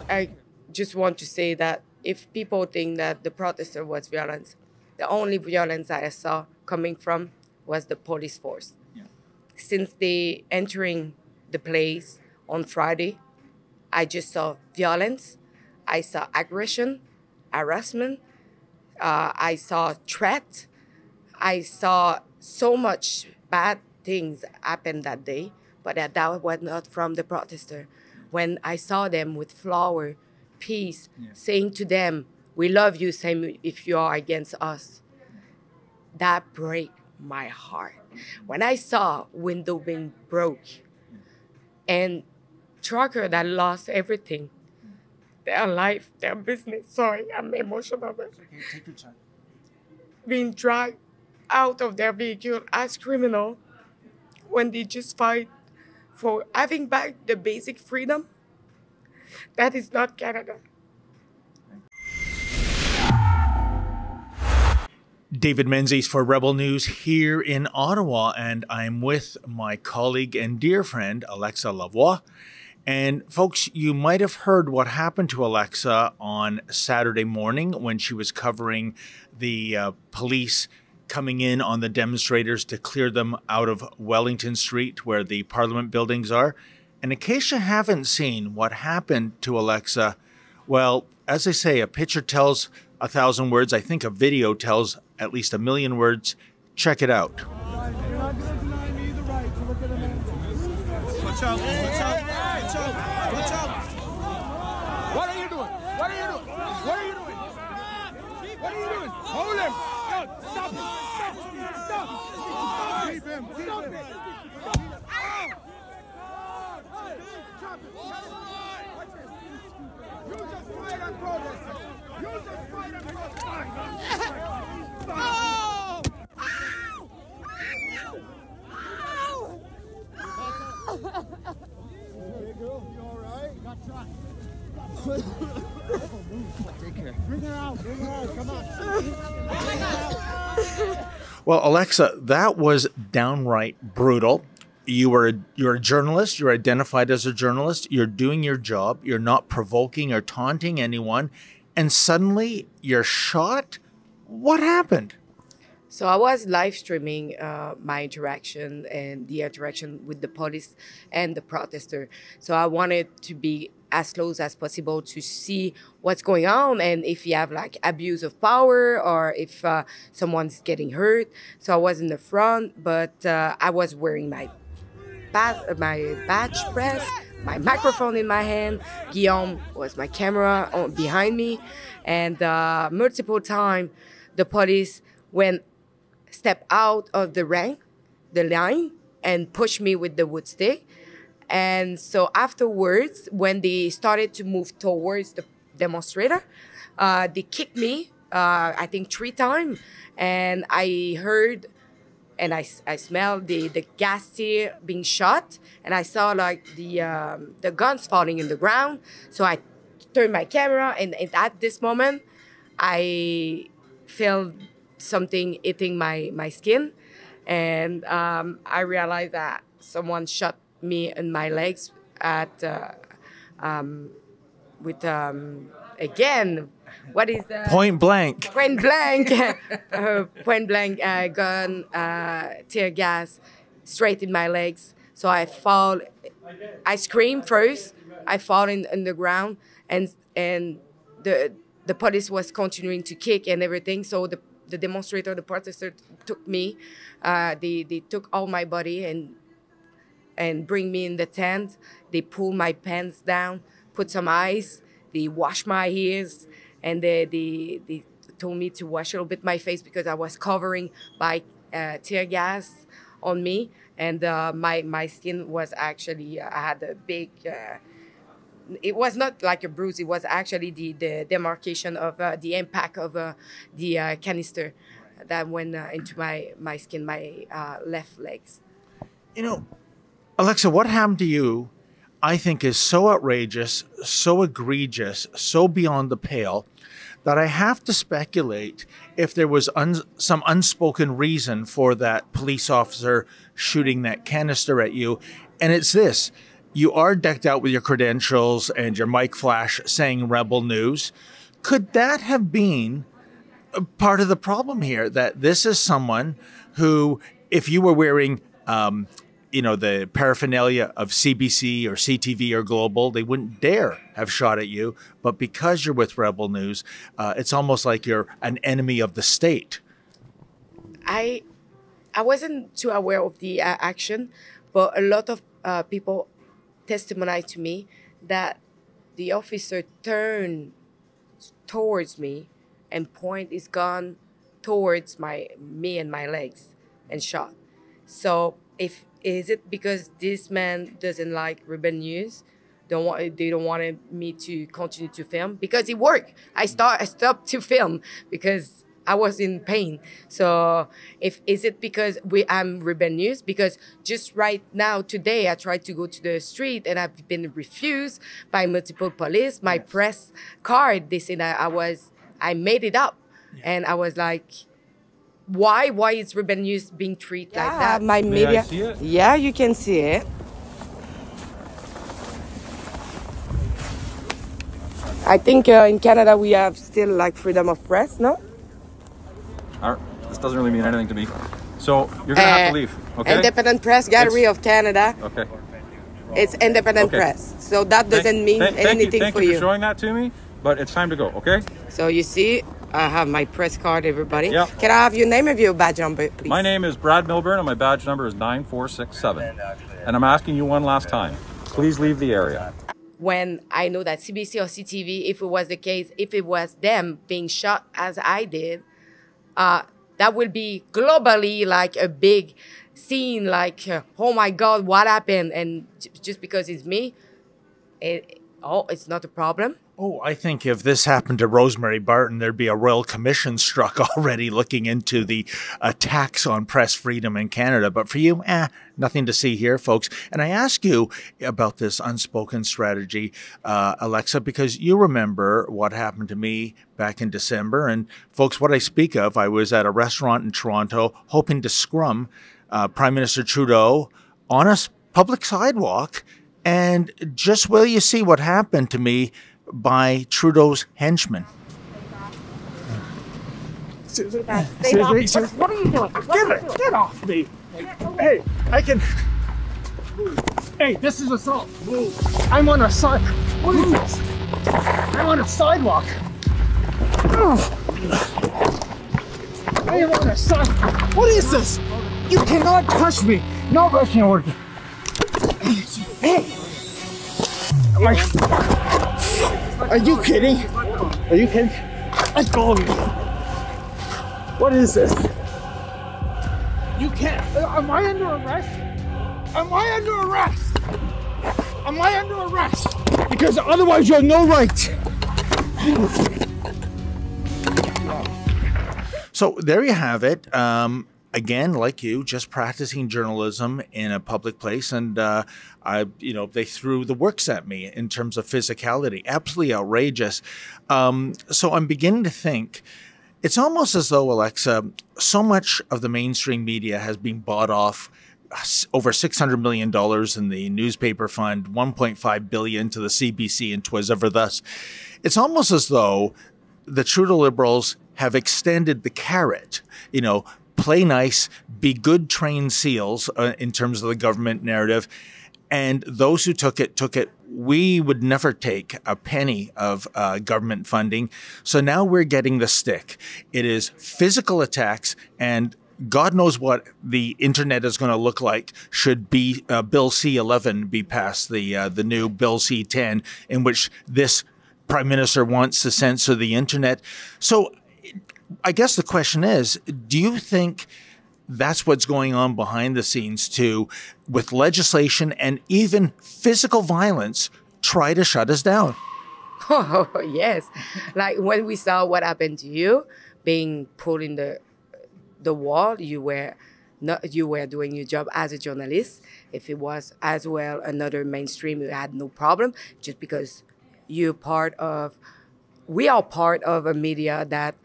I just want to say that if people think that the protester was violence, the only violence I saw coming from was the police force. Yeah. Since they entering the place on Friday, I just saw violence, I saw aggression, harassment, I saw threat, I saw so much bad things happen that day, but that was not from the protester. When I saw them with flower, peace, saying to them, "We love you, same if you are against us," that break my heart. When I saw window being broke and trucker that lost everything, their life, their business. Sorry, I'm emotional. But okay, take your time. being dragged out of their vehicle as criminal when they just fight for having back the basic freedom. That is not Canada. David Menzies for Rebel News here in Ottawa, and I'm with my colleague and dear friend, Alexa Lavoie. And folks, you might have heard what happened to Alexa on Saturday morning when she was covering the police coming in on the demonstrators to clear them out of Wellington Street, where the Parliament buildings are. And in case you haven't seen what happened to Alexa, well, as they say, a picture tells 1,000 words. I think a video tells at least 1,000,000 words. Check it out. You're not going to deny me the right to look at a man. Watch out, watch out, watch out, watch out. What are you doing? What are you doing? What are you doing? What are you doing? Hold him. Stop it. Stop it. Stop it. Keep him. Keep him. You just fight and protest. You just fight and protest. Oh! Hey, girl, you all right? Got shot. Take care. Bring her out. Bring her out. Come on. Bring her out. Well, Alexa, that was downright brutal. You're a journalist. You're identified as a journalist. You're doing your job. You're not provoking or taunting anyone. And suddenly you're shot? What happened? So I was live streaming my interaction and the interaction with the police and the protester. So I wanted to be as close as possible to see what's going on and if you have like abuse of power or if someone's getting hurt. So I was in the front, but I was wearing my badge press, my microphone in my hand. Guillaume was my camera behind me, and multiple times the police step out of the line, and push me with the wood stick. And so afterwards, when they started to move towards the demonstrator, they kicked me, I think 3 times. And I heard and I smelled the gas tear being shot. And I saw like the guns falling in the ground. So I turned my camera, and at this moment, I felt something hitting my skin, and I realized that someone shot me in my legs again. What is that? Point blank. Point blank. Point blank gun, tear gas, straight in my legs. So I fall. I scream first. I fall in the ground, and the police was continuing to kick and everything. So the demonstrator, the protester took me. They took all my body and bring me in the tent. They pulled my pants down, put some ice. They washed my ears, and they told me to wash a little bit my face because I was covering by tear gas on me, and my skin was actually I had a big. It was not like a bruise. It was actually the demarcation of the impact of the canister that went into my skin, my left legs. You know, Alexa, what happened to you, I think, is so outrageous, so egregious, so beyond the pale, that I have to speculate if there was some unspoken reason for that police officer shooting that canister at you. And it's this. you are decked out with your credentials and your mic flash saying Rebel News. Could that have been a part of the problem here? That this is someone who, if you were wearing, the paraphernalia of CBC or CTV or Global, they wouldn't dare have shot at you. But because you're with Rebel News, it's almost like you're an enemy of the state. I wasn't too aware of the action, but a lot of people testimonied to me that the officer turned towards me and point his gun towards me and my legs and shot. So is it because this man doesn't like Rebel News? They don't want me to continue to film because it worked. I stopped to film because I was in pain. So is it because I'm Rebel News? Because just right now, today, I tried to go to the street and I've been refused by multiple police. My press card, they said I made it up. Yeah. And I was like, why is Rebel News being treated like that? My media. May I see it? Yeah, you can see it. I think in Canada we have still like freedom of press, no? This doesn't really mean anything to me. So you're gonna have to leave, okay? Independent Press Gallery of Canada. Okay. It's independent press, so that doesn't mean anything Thank for you you. for showing that to me, but it's time to go, okay? So you see, I have my press card, everybody. Yep. Can I have your name and your badge number, please? My name is Brad Milburn and my badge number is 9467. And I'm asking you one last time, please leave the area. When I know that CBC or CTV, if it was the case, if it was them being shot as I did, that will be globally like a big scene, like, oh my God, what happened? And just because it's me, it's not a problem. Oh, I think if this happened to Rosemary Barton, there'd be a royal commission struck already looking into the attacks on press freedom in Canada. But for you, nothing to see here, folks. And I ask you about this unspoken strategy, Alexa, because you remember what happened to me back in December. And folks, what I speak of, I was at a restaurant in Toronto hoping to scrum Prime Minister Trudeau on a public sidewalk. And just will you see what happened to me by Trudeau's henchmen. Seriously? What are you doing? Get off me. Hey, I can... Hey, this is assault. I'm on a side... What is this? I'm on a sidewalk. I am on a sidewalk. What is this? You cannot touch me. No rushing order. Hey! Are you kidding? Are you kidding? Let go of me. What is this? You can't. Am I under arrest? Am I under arrest? Am I under arrest? Because otherwise you have no right. So there you have it. Again, like you, just practicing journalism in a public place, and they threw the works at me in terms of physicality. Absolutely outrageous. So I'm beginning to think it's almost as though, Alexa, so much of the mainstream media has been bought off. Over $600 million in the newspaper fund, $1.5 billion to the CBC and 'twas ever thus. It's almost as though the Trudeau Liberals have extended the carrot, play nice, be good trained seals in terms of the government narrative. And those who took it. We would never take a penny of government funding. So now we're getting the stick. It is physical attacks, and God knows what the internet is going to look like should be Bill C-11 be passed, the new Bill C-10, in which this Prime Minister wants to censor the internet. So I guess the question is, do you think that's what's going on behind the scenes to, with legislation and even physical violence, try to shut us down? Oh, yes. Like when we saw what happened to you, being pulled in the wall, you were doing your job as a journalist. If it was as well another mainstream, you had no problem, just because we are part of a media that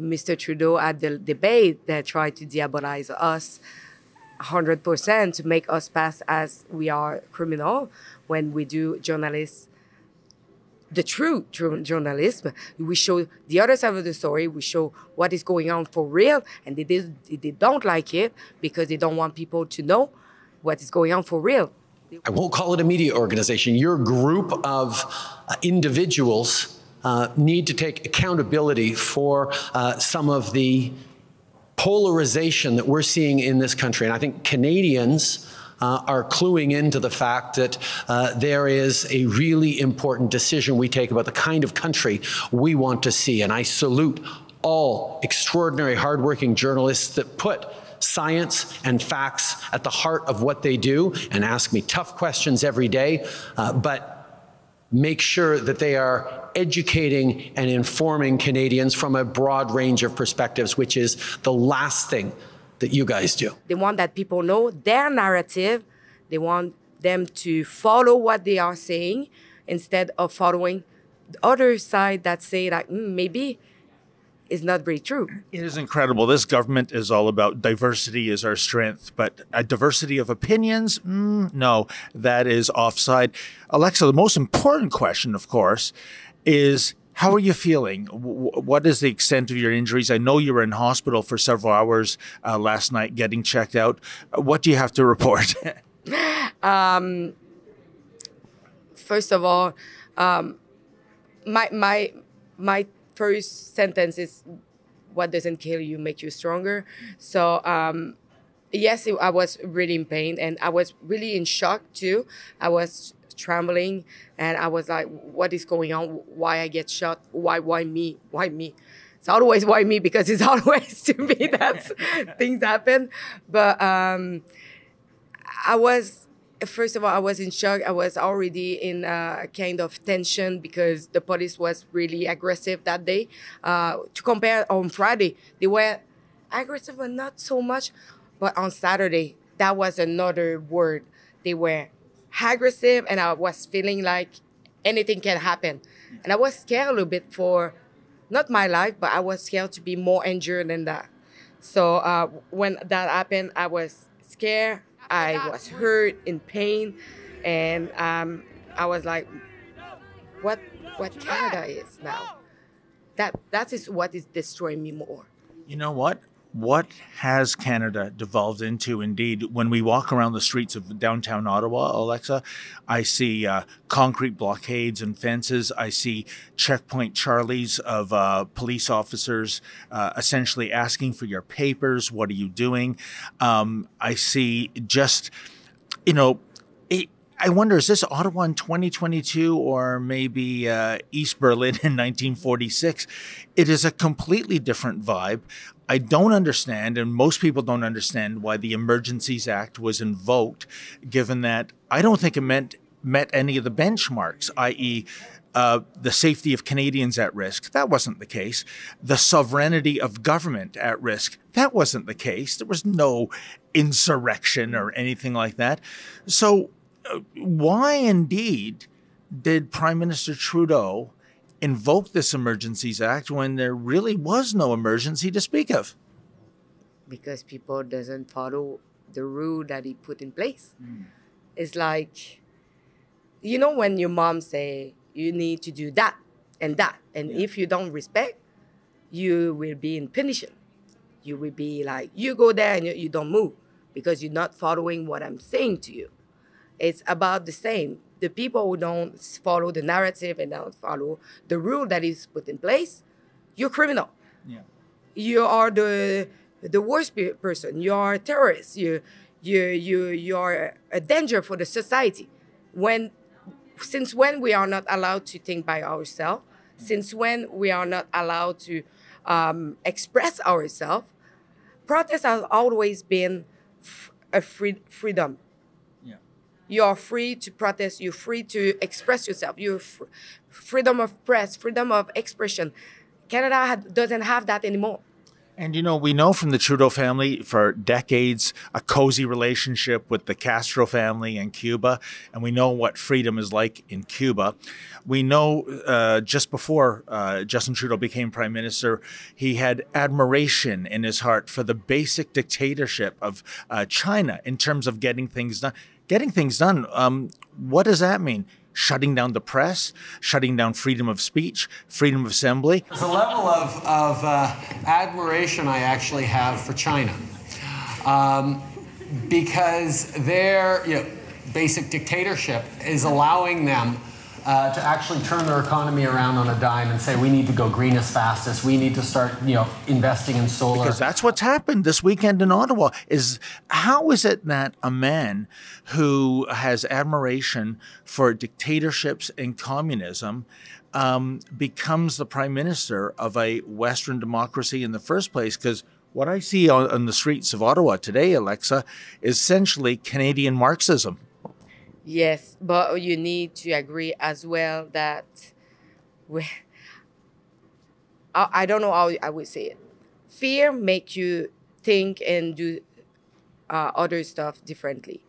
Mr. Trudeau at the debate that tried to diabolize us 100% to make us pass as we are criminal when we do journalists. The true journalism, we show the other side of the story. We show what is going on for real, and they don't like it because they don't want people to know what is going on for real. I won't call it a media organization. Your group of individuals need to take accountability for some of the polarization that we're seeing in this country. And I think Canadians are cluing into the fact that there is a really important decision we take about the kind of country we want to see. And I salute all extraordinary, hardworking journalists that put science and facts at the heart of what they do and ask me tough questions every day, but make sure that they are educating and informing Canadians from a broad range of perspectives, which is the last thing that you guys do. They want that people know their narrative. They want them to follow what they are saying instead of following the other side that say that maybe it's not very true. It is incredible. This government is all about diversity is our strength, but a diversity of opinions, no, that is offside. Alexa, the most important question, of course, is how are you feeling? What is the extent of your injuries? I know you were in hospital for several hours last night getting checked out. What do you have to report? First of all, my first sentence is, what doesn't kill you make you stronger. So yes, I was really in pain, and I was really in shock too. I was trembling, and I was like, what is going on? Why I get shot? Why me? Why me? It's always why me, because it's always to me that things happen. But first of all, I was in shock. I was already in a kind of tension because the police was really aggressive that day. To compare on Friday, they were aggressive, but not so much. But on Saturday, that was another word. They were aggressive, and I was feeling like anything can happen. And I was scared a little bit for, not my life, but I was scared to be more injured than that. So when that happened, I was scared. I was hurt, in pain, and I was like, what Canada is now. That is what is destroying me more. You know what? What has Canada devolved into, indeed? When we walk around the streets of downtown Ottawa, Alexa, I see concrete blockades and fences. I see checkpoint Charlies of police officers essentially asking for your papers. What are you doing? I see just, I wonder, is this Ottawa in 2022 or maybe East Berlin in 1946? It is a completely different vibe. I don't understand, and most people don't understand, why the Emergencies Act was invoked, given that I don't think it met any of the benchmarks, i.e., the safety of Canadians at risk. That wasn't the case. The sovereignty of government at risk. That wasn't the case. There was no insurrection or anything like that. So why indeed did Prime Minister Trudeau invoke this Emergencies Act when there really was no emergency to speak of? Because people doesn't follow the rule that he put in place. It's like, when your mom say, you need to do that, and if you don't respect, you will be in punishment. You will be like, you go there and you don't move because you're not following what I'm saying to you. It's about the same. The people who don't follow the narrative and don't follow the rule that is put in place, you're criminal. Yeah. You are the worst person. You are a terrorist. You are a danger for the society. Since when we are not allowed to think by ourselves? Since when we are not allowed to express ourselves? Protest has always been a freedom. You are free to protest. You're free to express yourself. You're freedom of press, freedom of expression. Canada doesn't have that anymore. And, you know, we know from the Trudeau family for decades a cozy relationship with the Castro family in Cuba. And we know what freedom is like in Cuba. We know just before Justin Trudeau became prime minister, he had admiration in his heart for the basic dictatorship of China in terms of getting things done. Getting things done, what does that mean? Shutting down the press, shutting down freedom of speech, freedom of assembly. There's a level of admiration I actually have for China because their basic dictatorship is allowing them to actually turn their economy around on a dime and say we need to go green as fast as we need to start investing in solar. Because that's what's happened this weekend in Ottawa. How is it that a man who has admiration for dictatorships and communism becomes the prime minister of a Western democracy in the first place? Because what I see on the streets of Ottawa today, Alexa, is essentially Canadian Marxism. Yes, but you need to agree as well that I don't know how I would say it. Fear makes you think and do other stuff differently.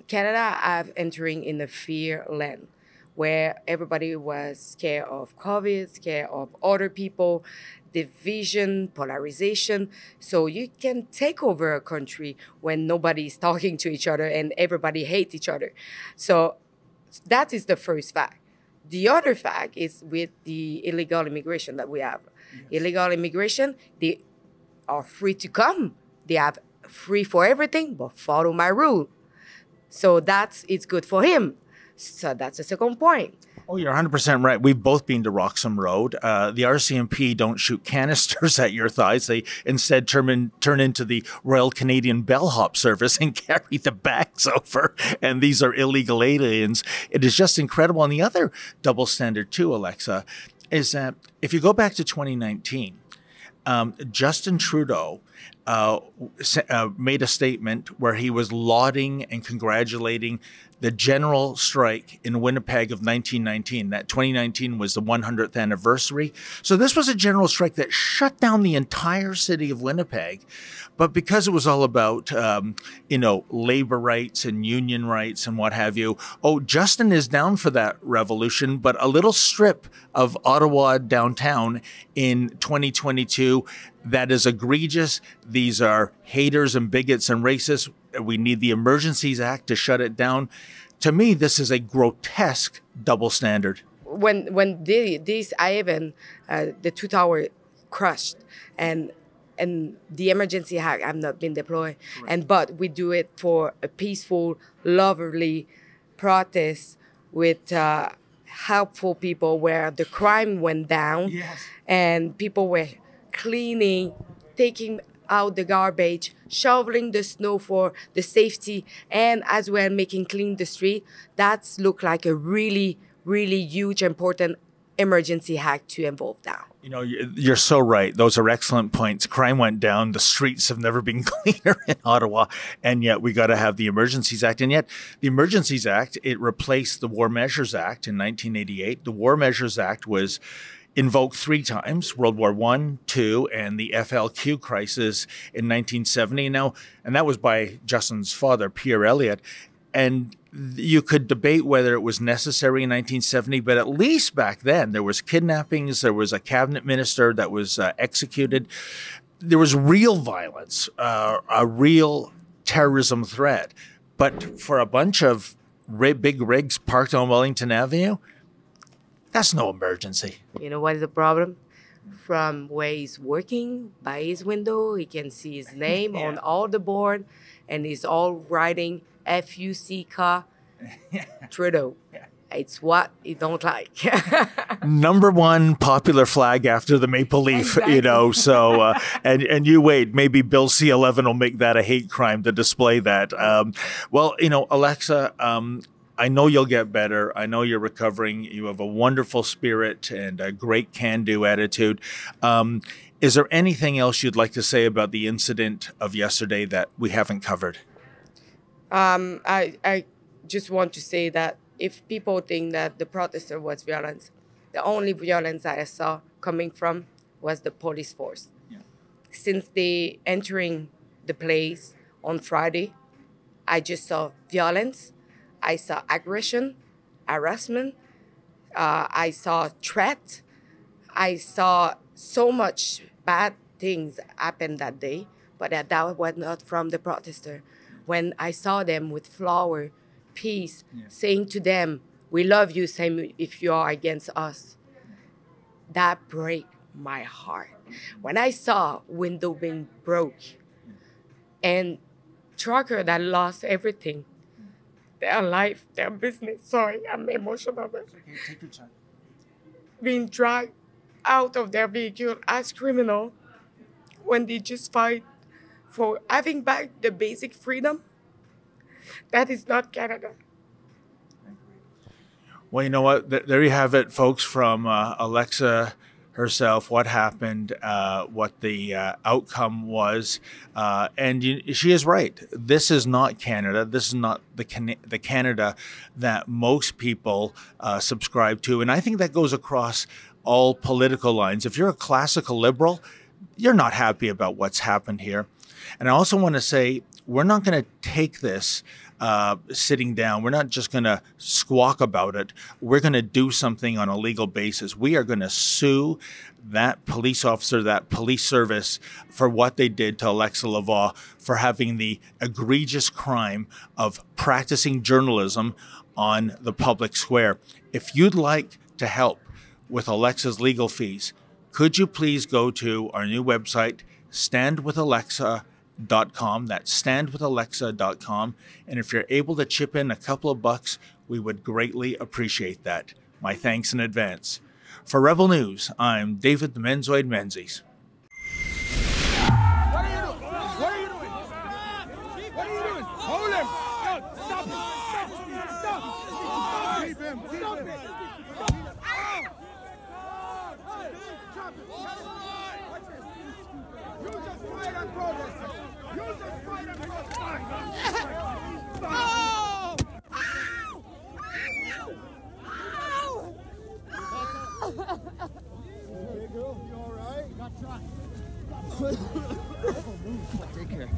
Canada have entering in a fear land where everybody was scared of COVID, scared of other people, division, polarization. So you can take over a country when nobody's talking to each other and everybody hates each other. So that is the first fact. The other fact is with the illegal immigration that we have. Yes. Illegal immigration, they are free to come. They have free for everything, but follow my rule. So it's good for him. So that's the second point. Oh, you're 100% right. We've both been to Roxham Road. The RCMP don't shoot canisters at your thighs. They instead turn into the Royal Canadian Bellhop Service and carry the bags over. And these are illegal aliens. It is just incredible. And the other double standard too, Alexa, is that if you go back to 2019, Justin Trudeau made a statement where he was lauding and congratulating the general strike in Winnipeg of 1919. That 2019 was the 100th anniversary. So this was a general strike that shut down the entire city of Winnipeg. But because it was all about, labor rights and union rights and what have you, Justin is down for that revolution, but a little strip of Ottawa downtown in 2022 that is egregious. These are haters and bigots and racists. We need the Emergencies Act to shut it down. To me, this is a grotesque double standard. When these the Two Tower crushed and the Emergency Act have not been deployed, but we do it for a peaceful, lovely protest with helpful people where the crime went down. Yes. And people were cleaning, taking out the garbage, shoveling the snow for the safety, and as well making clean the street. That's look like a really, really huge, important emergency hack to involve now. You're so right. Those are excellent points. Crime went down. The streets have never been cleaner in Ottawa. And yet we got to have the Emergencies Act. And yet the Emergencies Act, it replaced the War Measures Act in 1988. The War Measures Act was invoked 3 times, World War I, II, and the FLQ crisis in 1970. And that was by Justin's father, Pierre Elliott. And you could debate whether it was necessary in 1970, but at least back then there was kidnappings, there was a cabinet minister that was executed. There was real violence, a real terrorism threat. But for a bunch of big rigs parked on Wellington Avenue, that's no emergency. You know what is the problem? From where he's working, by his window, he can see his name on all the board, and he's all writing FUCK Trudeau. It's what he don't like. Number 1 popular flag after the maple leaf, exactly. So, and you wait, maybe Bill C-11 will make that a hate crime to display that. Alexa, I know you'll get better. I know you're recovering. You have a wonderful spirit and a great can-do attitude. Is there anything else you'd like to say about the incident of yesterday that we haven't covered? I just want to say that if people think that the protester was violence, the only violence I saw coming from was the police force. Yeah. Since they entering the place on Friday, I just saw violence, I saw aggression, harassment, I saw threat, I saw so much bad things happen that day, but that was not from the protester. When I saw them with flower, peace, saying to them, "We love you, same if you are against us," that break my heart. When I saw window being broke and trucker that lost everything, their life, their business, sorry, I'm emotional, but Take your time. being dragged out of their vehicle as criminal when they just fight for having back the basic freedom, that is not Canada. Well, you know what? There you have it, folks, from Alexa herself, what happened, what the outcome was. She is right. This is not Canada. This is not the Canada that most people subscribe to. And I think that goes across all political lines. If you're a classical liberal, you're not happy about what's happened here. And I also want to say, we're not going to take this sitting down. We're not just going to squawk about it. We're going to do something on a legal basis. We are going to sue that police officer, that police service, for what they did to Alexa Lavoie, for having the egregious crime of practicing journalism on the public square. If you'd like to help with Alexa's legal fees, could you please go to our new website, standwithalexa.com. That's standwithalexa.com. And if you're able to chip in a couple of bucks, we would greatly appreciate that. My thanks in advance. For Rebel News, I'm David the Menzoid Menzies. What are you doing? What are you doing? What are you doing? Hold him! Yo, stop it! Stop! Stop! Keep him! Stop it! You just fight on progress! You just fight on progress! Oh! Hey girl, you alright? Got shot. Take care.